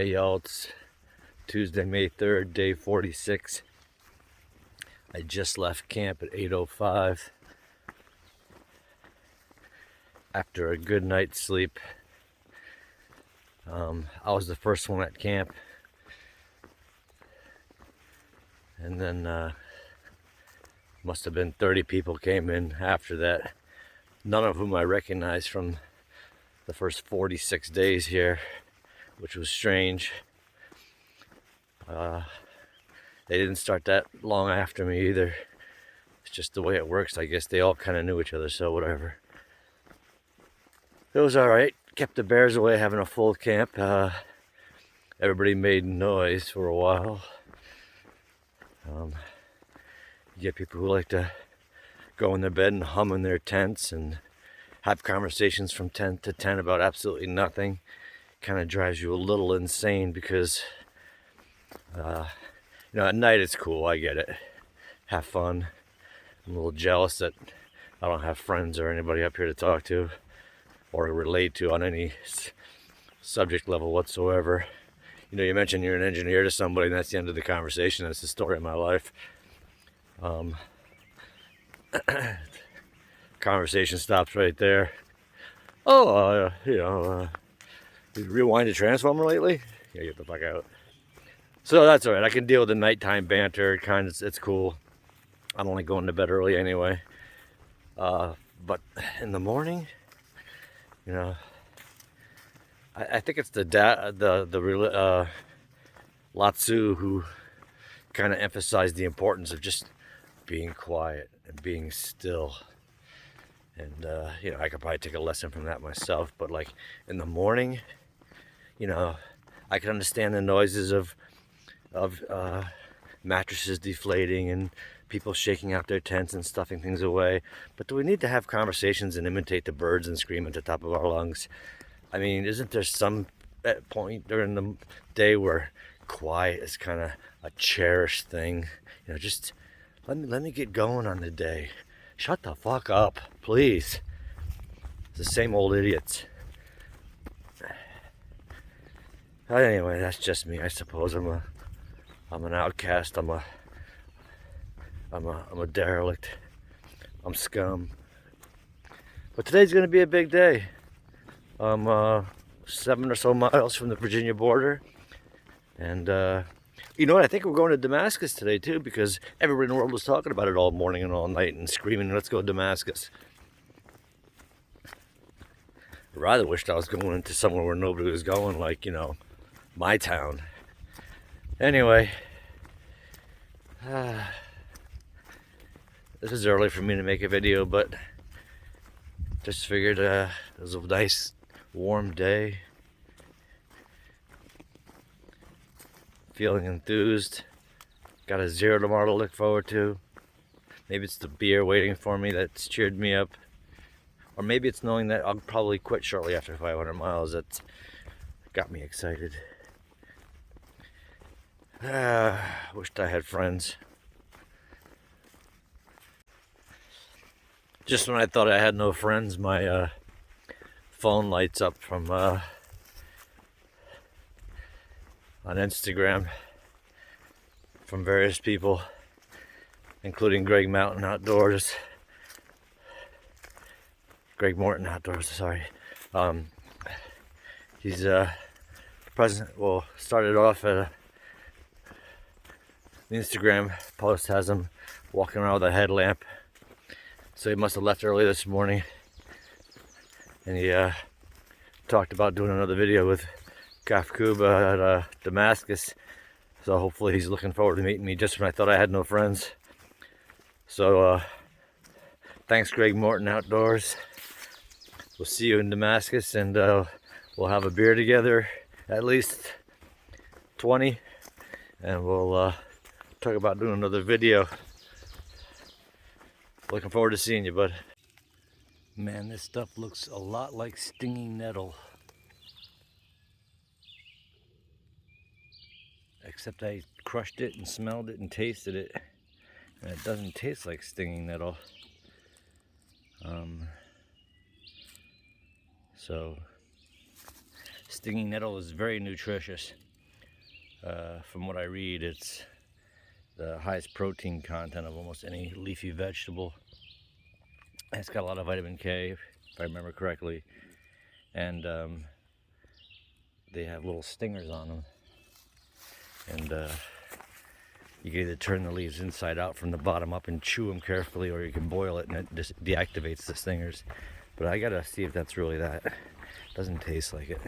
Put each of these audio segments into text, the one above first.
Hey y'all, it's Tuesday, May 3rd, day 46. I just left camp at 8:05 after a good night's sleep. I was the first one at camp, and then must have been 30 people came in after that, none of whom I recognized from the first 46 days here, which was strange. They didn't start that long after me either. It's just the way it works. I guess they all kind of knew each other, so whatever. It was all right. Kept the bears away, having a full camp. Everybody made noise for a while. You get people who like to go in their bed and hum in their tents and have conversations from tent to tent about absolutely nothing. Kind of drives you a little insane because at night it's cool. I get it. Have fun. I'm a little jealous that I don't have friends or anybody up here to talk to or relate to on any subject level whatsoever. You mention you're an engineer to somebody and that's the end of the conversation. That's the story of my life. Conversation stops right there. Did you rewind a transformer lately? Yeah, get the fuck out. So that's all right. I can deal with the nighttime banter. It's cool. I'm only going to bed early anyway. But in the morning, I think it's the Lao Tzu who kind of emphasized the importance of just being quiet and being still. And I could probably take a lesson from that myself. But like in the morning, I can understand the noises of mattresses deflating and people shaking out their tents and stuffing things away. But do we need to have conversations and imitate the birds and scream at the top of our lungs? I mean, isn't there some point during the day where quiet is kind of a cherished thing? Just let me get going on the day. Shut the fuck up, please. It's the same old idiots. Anyway, that's just me. I suppose I'm an outcast. I'm a derelict. I'm scum. But today's gonna be a big day. I'm 7 or so miles from the Virginia border, and you know what? I think we're going to Damascus today too, because everybody in the world was talking about it all morning and all night and screaming, "Let's go to Damascus." I rather wished I was going into somewhere where nobody was going, like my town. Anyway, this is early for me to make a video, but just figured it was a nice warm day. Feeling enthused. Got a 0 tomorrow to look forward to. Maybe it's the beer waiting for me that's cheered me up. Or maybe it's knowing that I'll probably quit shortly after 500 miles that's got me excited. Wished I had friends. Just when I thought I had no friends, my phone lights up from on Instagram from various people, including Greg Morton Outdoors, sorry. He's president. Well, started off at the Instagram post has him walking around with a headlamp. So he must have left early this morning, and he talked about doing another video with Kaf Kuba at Damascus. So hopefully he's looking forward to meeting me just when I thought I had no friends. So thanks, Greg Morton Outdoors. We'll see you in Damascus, and we'll have a beer together, at least 20, and we'll talk about doing another video. Looking forward to seeing you, bud. Man, this stuff looks a lot like stinging nettle. Except I crushed it and smelled it and tasted it, and it doesn't taste like stinging nettle. So, stinging nettle is very nutritious. From what I read, it's the highest protein content of almost any leafy vegetable. It's got a lot of vitamin K, if I remember correctly, and they have little stingers on them. And you can either turn the leaves inside out from the bottom up and chew them carefully, or you can boil it and it just deactivates the stingers. But I gotta see if that's really that. Doesn't taste like it.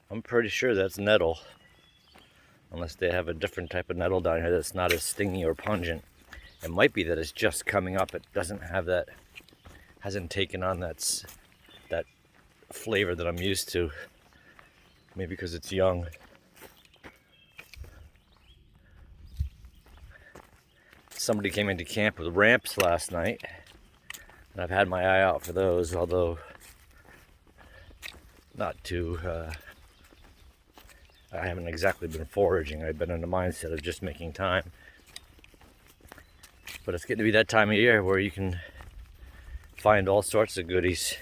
I'm pretty sure that's nettle, unless they have a different type of nettle down here that's not as stingy or pungent. It might be that it's just coming up. It doesn't have that, hasn't taken on that flavor that I'm used to. Maybe because it's young. Somebody came into camp with ramps last night, and I've had my eye out for those, although not too, I haven't exactly been foraging. I've been in the mindset of just making time. But it's getting to be that time of year where you can find all sorts of goodies.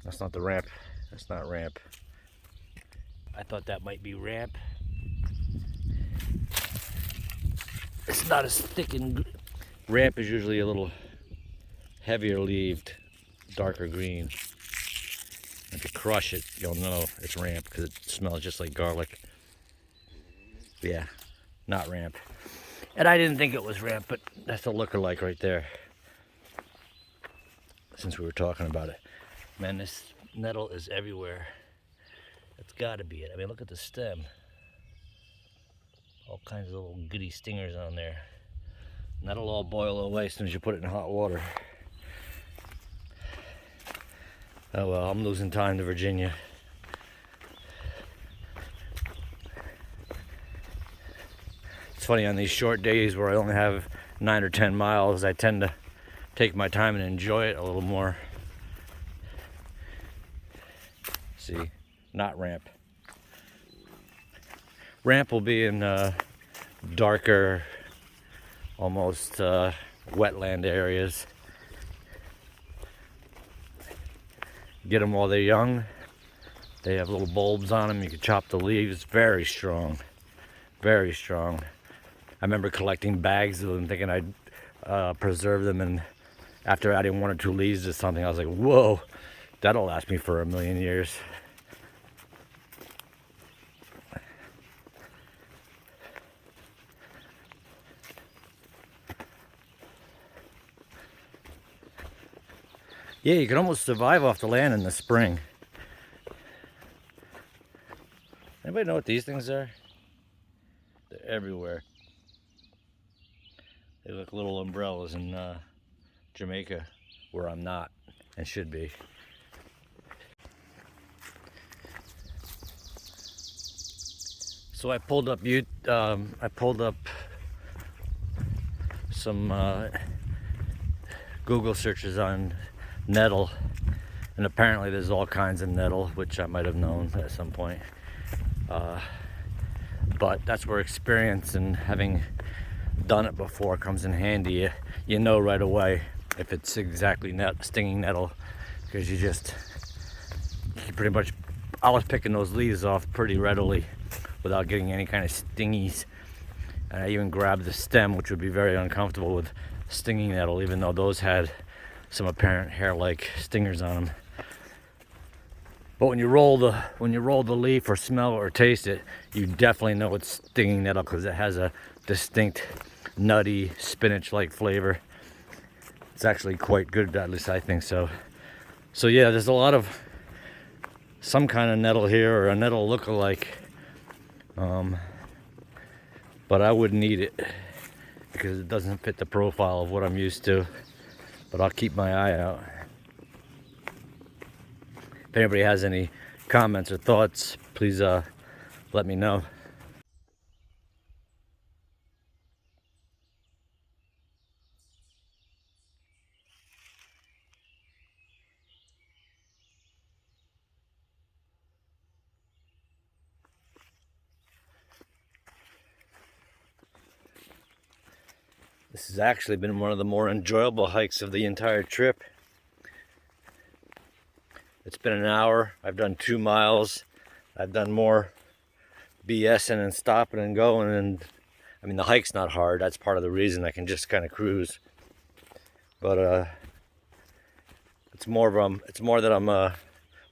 That's not the ramp. That's not ramp. I thought that might be ramp. It's not as thick and ramp is usually a little heavier leaved, darker green. If you crush it, you'll know it's ramp because it smells just like garlic. Yeah, not ramp. And I didn't think it was ramp, but that's a lookalike right there. Since we were talking about it. Man, this nettle is everywhere. That's gotta be it. I mean, look at the stem. All kinds of little goody stingers on there. And that'll all boil away as soon as you put it in hot water. Oh well, I'm losing time to Virginia. It's funny, on these short days where I only have 9 or 10 miles, I tend to take my time and enjoy it a little more. See, not ramp. Ramp will be in darker, almost wetland areas. Get them while they're young. They have little bulbs on them. You can chop the leaves. Very strong. Very strong. I remember collecting bags of them, thinking I'd preserve them, and after adding 1 or 2 leaves to something, I was like, whoa, that'll last me for a million years. Yeah, you can almost survive off the land in the spring. Anybody know what these things are? They're everywhere. They look little umbrellas in Jamaica, where I'm not and should be. So I pulled up some Google searches on nettle, and apparently there's all kinds of nettle, which I might have known at some point, but that's where experience and having done it before comes in handy. You know right away if it's exactly stinging nettle, because you pretty much, I was picking those leaves off pretty readily without getting any kind of stingies, and I even grabbed the stem, which would be very uncomfortable with stinging nettle, even though those had some apparent hair-like stingers on them. But when you roll the leaf or smell or taste it, you definitely know it's stinging nettle because it has a distinct nutty spinach-like flavor. It's actually quite good, at least I think so. So yeah, there's a lot of some kind of nettle here, or a nettle look-alike, but I wouldn't eat it because it doesn't fit the profile of what I'm used to. But I'll keep my eye out. If anybody has any comments or thoughts, please let me know. This has actually been one of the more enjoyable hikes of the entire trip. It's been an hour. I've done 2 miles. I've done more BSing and stopping and going, and I mean the hike's not hard. That's part of the reason I can just kind of cruise. But it's more that I'm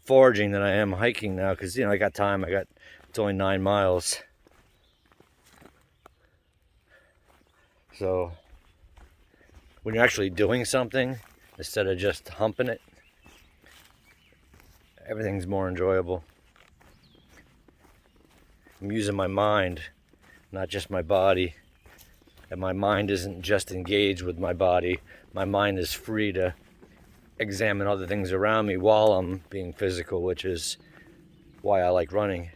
foraging than I am hiking now, because I got time. It's only 9 miles. So when you're actually doing something instead of just humping it, everything's more enjoyable. I'm using my mind, not just my body. And my mind isn't just engaged with my body. My mind is free to examine other things around me while I'm being physical, which is why I like running.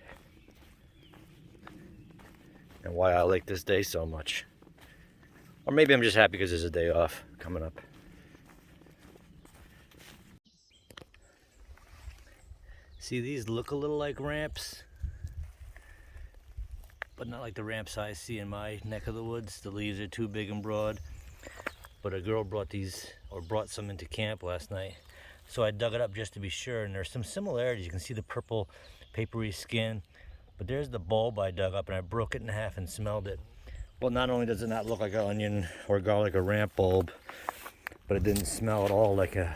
And why I like this day so much. Or maybe I'm just happy because there's a day off coming up. See, these look a little like ramps, but not like the ramps I see in my neck of the woods. The leaves are too big and broad. But a girl brought some into camp last night. So I dug it up just to be sure, and there's some similarities. You can see the purple papery skin, but there's the bulb I dug up, and I broke it in half and smelled it. Well, not only does it not look like an onion or garlic or ramp bulb, but it didn't smell at all like a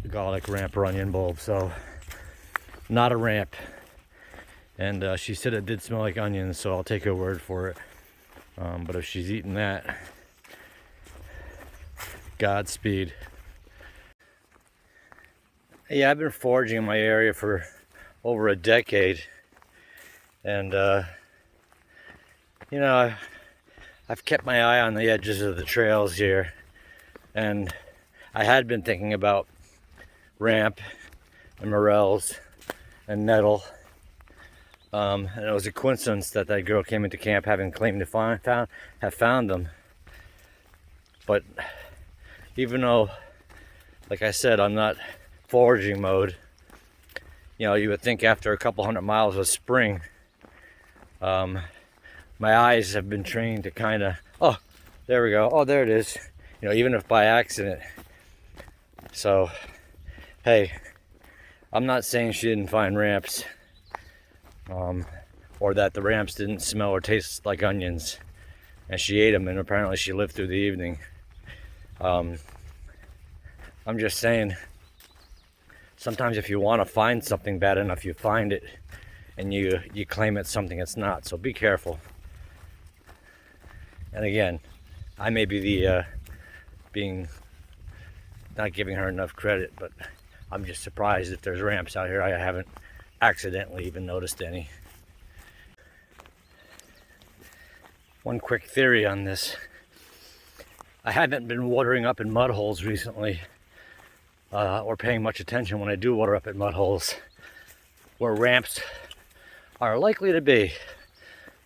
garlic, ramp, or onion bulb. So, not a ramp. And she said it did smell like onions, so I'll take her word for it. But if she's eating that, Godspeed. Yeah, I've been foraging in my area for over a decade. And, I've kept my eye on the edges of the trails here. And I had been thinking about ramp and morels and nettle. And it was a coincidence that girl came into camp having claimed to have found them. But even though, like I said, I'm not foraging mode, you would think after a couple 100 miles of spring, my eyes have been trained to kind of, oh, there we go, oh, there it is, even if by accident. So, hey, I'm not saying she didn't find ramps, or that the ramps didn't smell or taste like onions, and she ate them, and apparently she lived through the evening. I'm just saying, sometimes if you want to find something bad enough, you find it, and you claim it's something it's not. So be careful. And again, I may be the not giving her enough credit, but I'm just surprised if there's ramps out here. I haven't accidentally even noticed any. One quick theory on this. I haven't been watering up in mud holes recently, or paying much attention when I do water up at mud holes, where ramps are likely to be.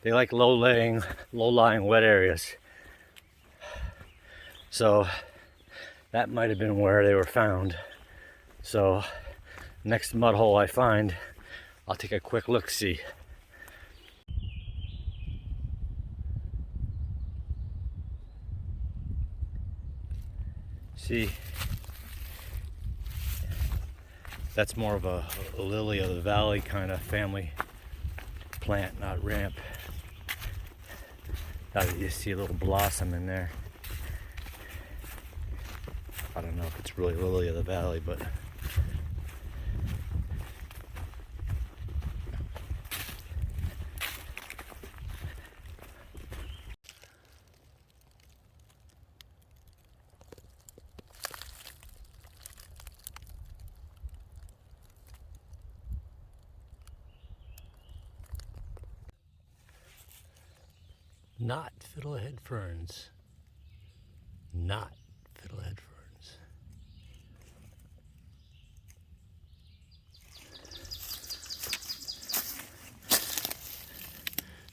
They like low-lying, wet areas. So that might have been where they were found. So next mud hole I find, I'll take a quick look-see. See, that's more of a lily of the valley kind of family plant, not ramp. You see a little blossom in there. I don't know if it's really lily of the valley, but not fiddlehead ferns. Not fiddlehead ferns.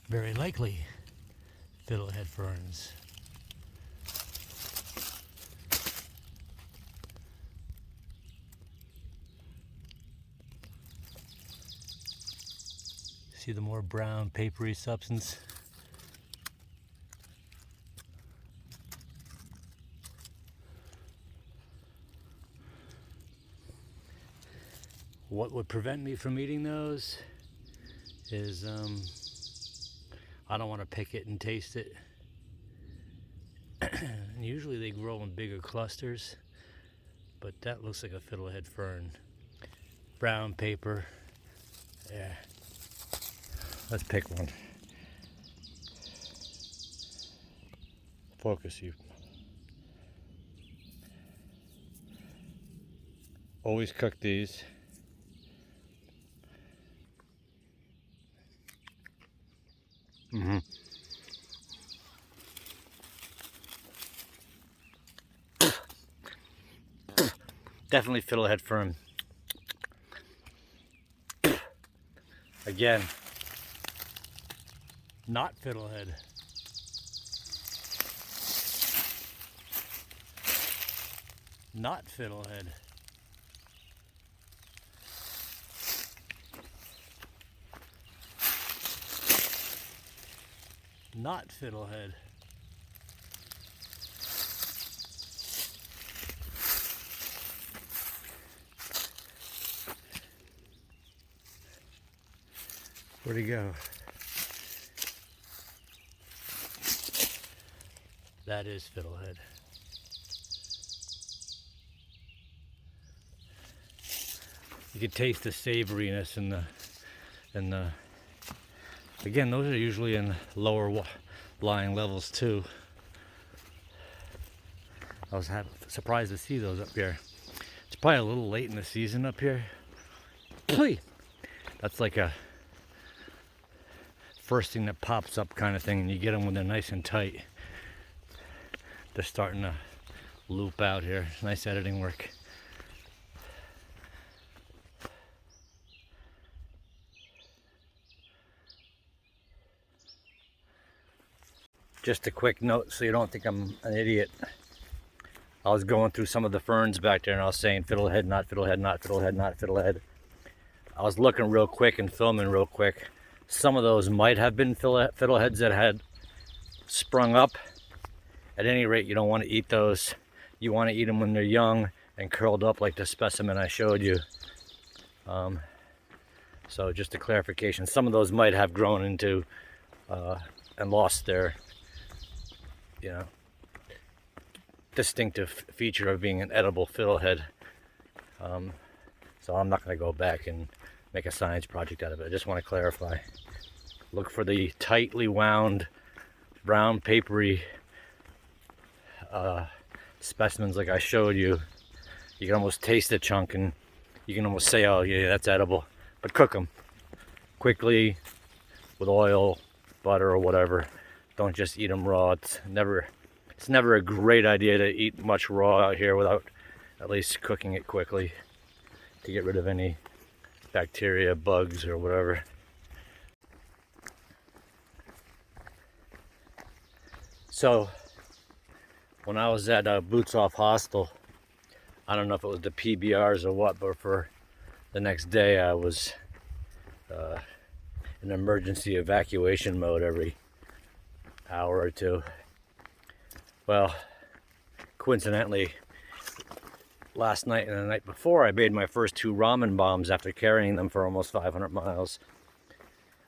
Very likely fiddlehead ferns. See the more brown papery substance? What would prevent me from eating those is I don't want to pick it and taste it. And usually they grow in bigger clusters, but that looks like a fiddlehead fern. Brown paper. Yeah. Let's pick one. Focus you. Always cook these. Mm-hmm. Definitely fiddlehead fern. Again, not fiddlehead. Not fiddlehead. Not fiddlehead. Where'd he go? That is fiddlehead. You can taste the savoriness and the again, those are usually in lower lying levels too. I was surprised to see those up here. It's probably a little late in the season up here. That's like a first thing that pops up kind of thing, and you get them when they're nice and tight. They're starting to loop out here. Nice editing work. Just a quick note so you don't think I'm an idiot. I was going through some of the ferns back there and I was saying fiddlehead, not fiddlehead, not fiddlehead, not fiddlehead. I was looking real quick and filming real quick. Some of those might have been fiddleheads that had sprung up. At any rate, you don't want to eat those. You want to eat them when they're young and curled up like the specimen I showed you. So just a clarification, some of those might have grown into and lost their distinctive feature of being an edible fiddlehead. So I'm not going to go back and make a science project out of it. I just want to clarify. Look for the tightly wound, brown papery specimens like I showed you. You can almost taste the chunk and you can almost say, oh yeah, that's edible. But cook them quickly with oil, butter, or whatever. Don't just eat them raw. It's never a great idea to eat much raw out here without at least cooking it quickly to get rid of any bacteria, bugs, or whatever. So when I was at Boots Off Hostel, I don't know if it was the PBRs or what, but for the next day I was in emergency evacuation mode every hour or two. Well, coincidentally, last night and the night before, I made my first 2 ramen bombs after carrying them for almost 500 miles.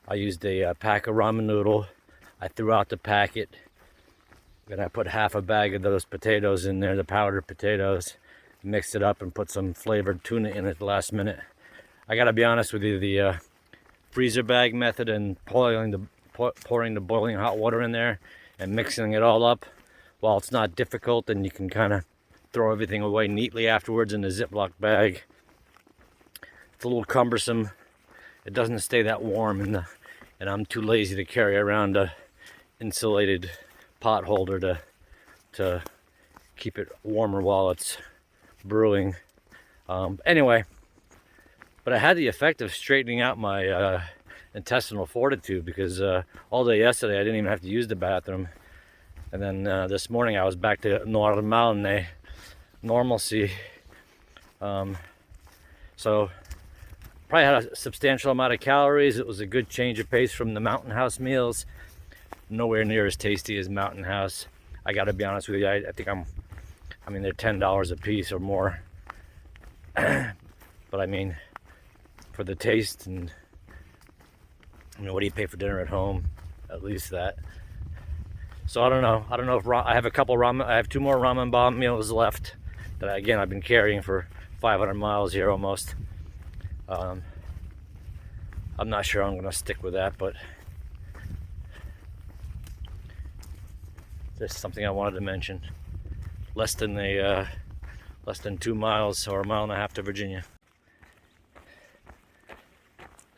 I used a pack of ramen noodle. I threw out the packet, and I put half a bag of those potatoes in there, the powdered potatoes, mixed it up and put some flavored tuna in at the last minute. I gotta be honest with you, the freezer bag method and pouring the boiling hot water in there and mixing it all up, while it's not difficult and you can kind of throw everything away neatly afterwards in a Ziploc bag, it's a little cumbersome. It doesn't stay that warm, and I'm too lazy to carry around a insulated pot holder to keep it warmer while it's brewing. Anyway, but I had the effect of straightening out my intestinal fortitude, because all day yesterday I didn't even have to use the bathroom, and then this morning I was back to normalcy. So probably had a substantial amount of calories. It was a good change of pace from the Mountain House meals. Nowhere near as tasty as Mountain House. I gotta be honest with you, I think I mean they're $10 a piece or more. But I mean, for the taste, and what do you pay for dinner at home? At least that. So I don't know if I have a couple ramen. I have 2 more ramen bomb meals left that I've been carrying for 500 miles here almost. I'm not sure I'm gonna stick with that, but just something I wanted to mention. Less than 2 miles or 1.5 miles to Virginia.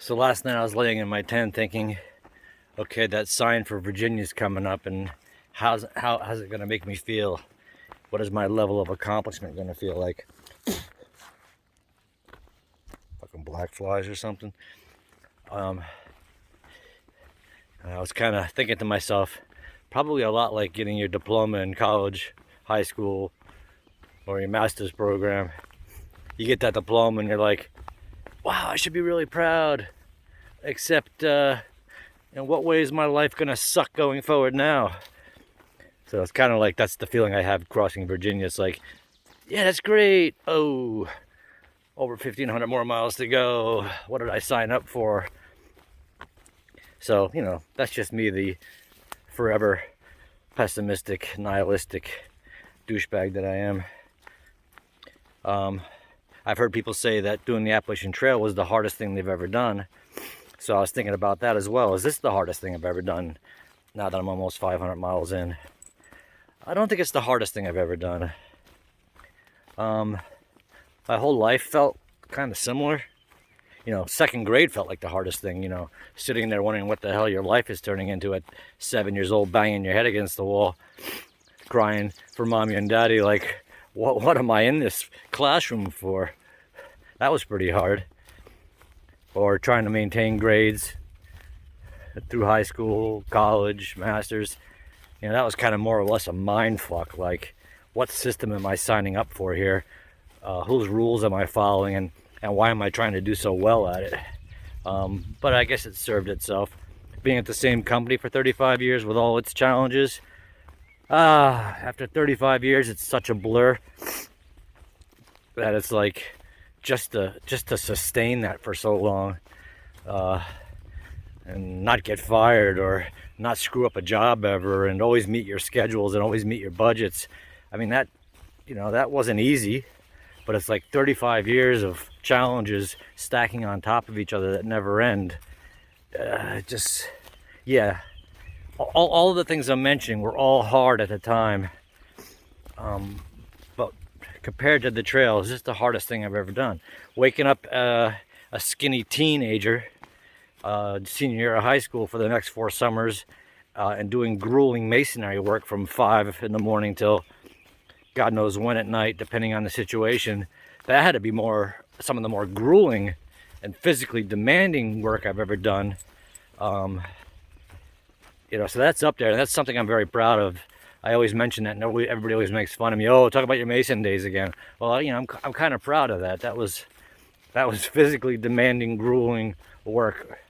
So last night I was laying in my tent thinking, okay, that sign for Virginia's coming up, and how's it gonna make me feel? What is my level of accomplishment gonna feel like? Fucking black flies or something. I was kind of thinking to myself, probably a lot like getting your diploma in college, high school, or your master's program. You get that diploma and you're like, wow, I should be really proud. Except, in what way is my life gonna suck going forward now? So it's kind of like, that's the feeling I have crossing Virginia. It's like, yeah, that's great. Oh, over 1,500 more miles to go. What did I sign up for? So, that's just me, the forever pessimistic, nihilistic douchebag that I am. I've heard people say that doing the Appalachian Trail was the hardest thing they've ever done. So I was thinking about that as well. Is this the hardest thing I've ever done now that I'm almost 500 miles in? I don't think it's the hardest thing I've ever done. My whole life felt kind of similar. Second grade felt like the hardest thing, sitting there wondering what the hell your life is turning into at 7 years old, banging your head against the wall, crying for mommy and daddy, like, what am I in this classroom for? That was pretty hard. Or trying to maintain grades through high school, college, masters. That was kind of more or less a mind fuck, like, what system am I signing up for here? Whose rules am I following, and why am I trying to do so well at it? But I guess it served itself. Being at the same company for 35 years with all its challenges, after 35 years, it's such a blur that it's like, just to sustain that for so long, and not get fired or not screw up a job ever, and always meet your schedules and always meet your budgets. I mean, that wasn't easy, but it's like 35 years of challenges stacking on top of each other that never end. All of the things I'm mentioning were all hard at the time, but compared to the trail, it's just the hardest thing I've ever done. Waking up a skinny teenager, senior year of high school, for the next 4 summers, and doing grueling masonry work from 5 in the morning till God knows when at night, depending on the situation. That had to be some of the more grueling and physically demanding work I've ever done. So that's up there, and that's something I'm very proud of. I always mention that, and everybody always makes fun of me. Oh, talk about your Mason days again. Well, I'm kind of proud of that. That was physically demanding, grueling work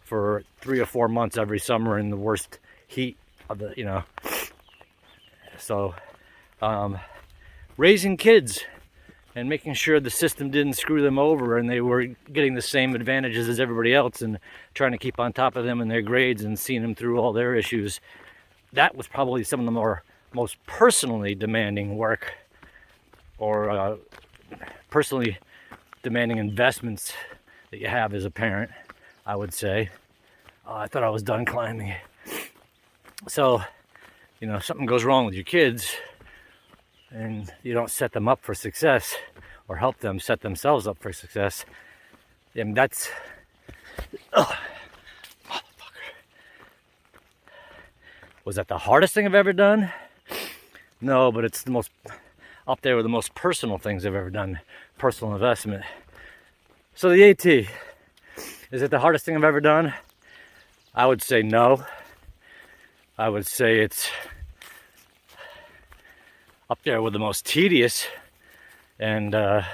for 3 or 4 months every summer in the worst heat of the, So, raising kids and making sure the system didn't screw them over and they were getting the same advantages as everybody else, and trying to keep on top of them in their grades and seeing them through all their issues. That was probably some of the most personally demanding work, or personally demanding investments that you have as a parent, I would say. I thought I was done climbing. So, something goes wrong with your kids and you don't set them up for success, or help them set themselves up for success, and that's... motherfucker. Was that the hardest thing I've ever done? No, but it's the most up there with the most personal things I've ever done. Personal investment. So the AT, is it the hardest thing I've ever done? I would say no. I would say it's up there with the most tedious and I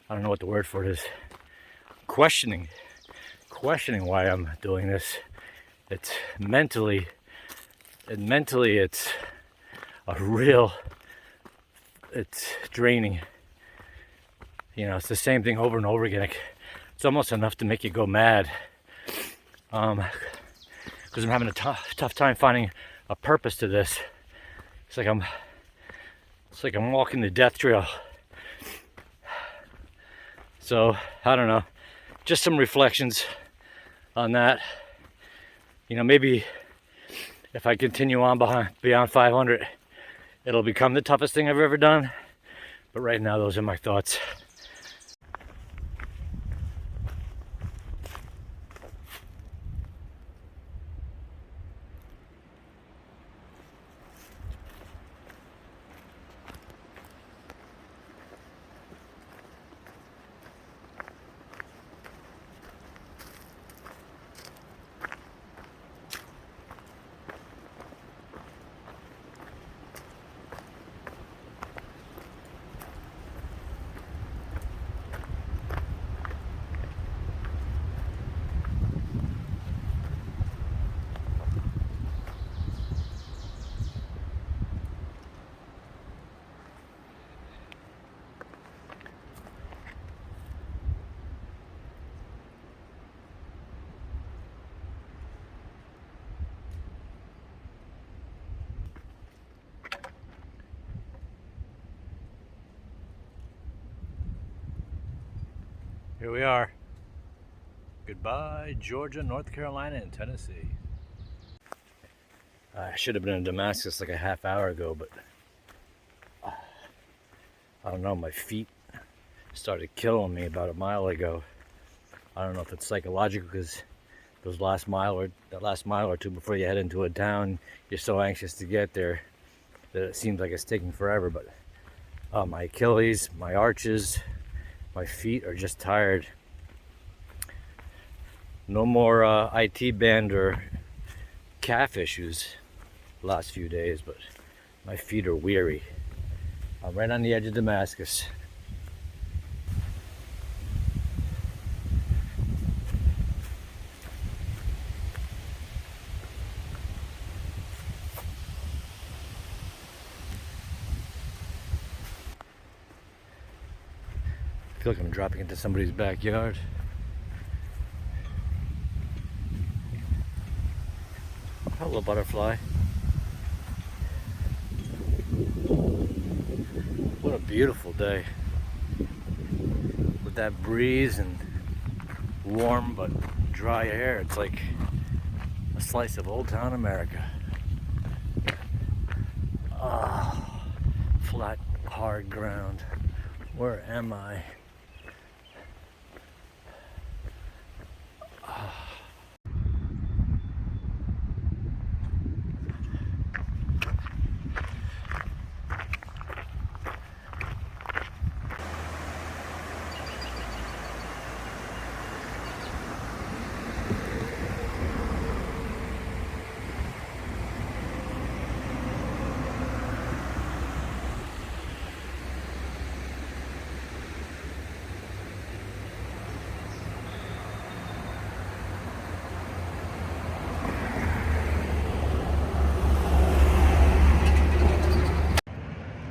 don't know what the word for it is. Questioning why I'm doing this. It's mentally it's draining. You know, it's the same thing over and over again. Like, it's almost enough to make you go mad. Because I'm having a tough time finding a purpose to this. It's like I'm walking the death trail. So I don't know, just some reflections on that. You know, maybe if I continue on beyond 500, it'll become the toughest thing I've ever done. But right now, those are my thoughts. Here we are. Goodbye, Georgia, North Carolina, and Tennessee. I should have been in Damascus like a half hour ago, but I don't know, my feet started killing me about a mile ago. I don't know if it's psychological because that last mile or two before you head into a town, you're so anxious to get there that it seems like it's taking forever. But my Achilles, my arches, my feet are just tired. No more IT band or calf issues the last few days, but my feet are weary. I'm right on the edge of Damascus. I feel like I'm dropping into somebody's backyard. Hello, butterfly. What a beautiful day. With that breeze and warm but dry air, it's like a slice of Old Town America. Ah, flat, hard ground. Where am I?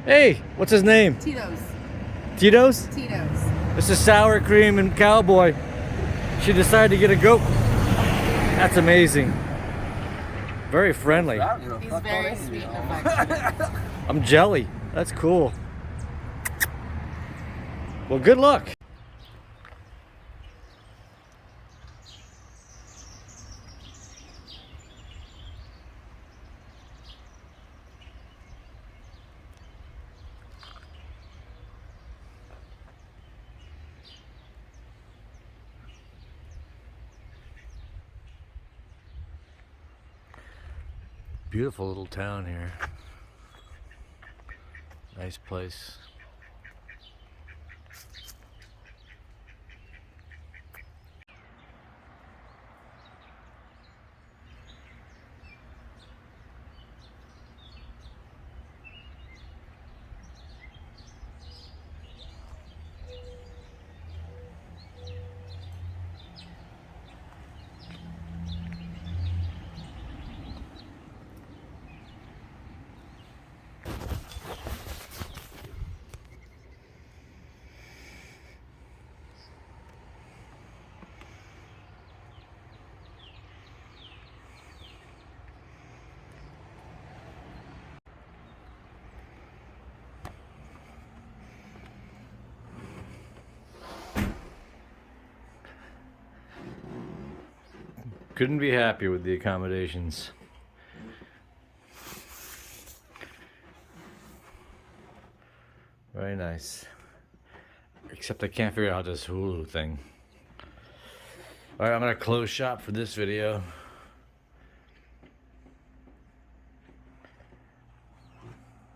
Hey, what's his name? Tito's. Tito's? Tito's. This is Sour Cream and Cowboy. She decided to get a goat. That's amazing. Very friendly. He's very sweet and affectionate. I'm jelly. That's cool. Well, good luck. Beautiful little town here. Nice place. Couldn't be happier with the accommodations. Very nice. Except I can't figure out this Hulu thing. Alright, I'm gonna close shop for this video.